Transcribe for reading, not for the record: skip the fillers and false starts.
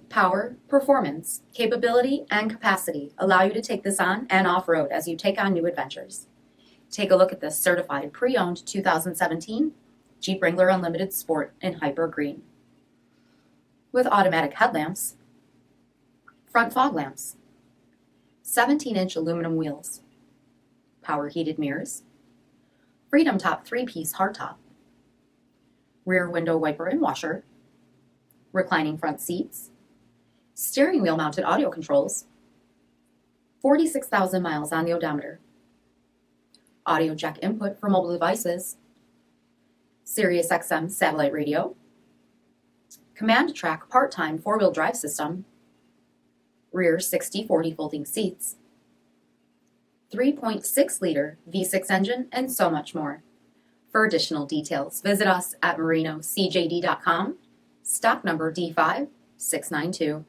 Power, performance, capability, and capacity allow you to take this on and off-road as you take on new adventures. Take a look at this certified pre-owned 2017 Jeep Wrangler Unlimited Sport in Hyper Green. With automatic headlamps, front fog lamps, 17-inch aluminum wheels, power heated mirrors, Freedom Top 3-piece hardtop, rear window wiper and washer, reclining front seats, steering wheel mounted audio controls, 46,000 miles on the odometer, audio jack input for mobile devices, SIRIUSXM satellite radio, command track part-time 4-wheel drive system, rear 60/40 folding seats, 3.6-liter V6 engine, and so much more. For additional details, visit us at marinocjd.com, stock number D5692.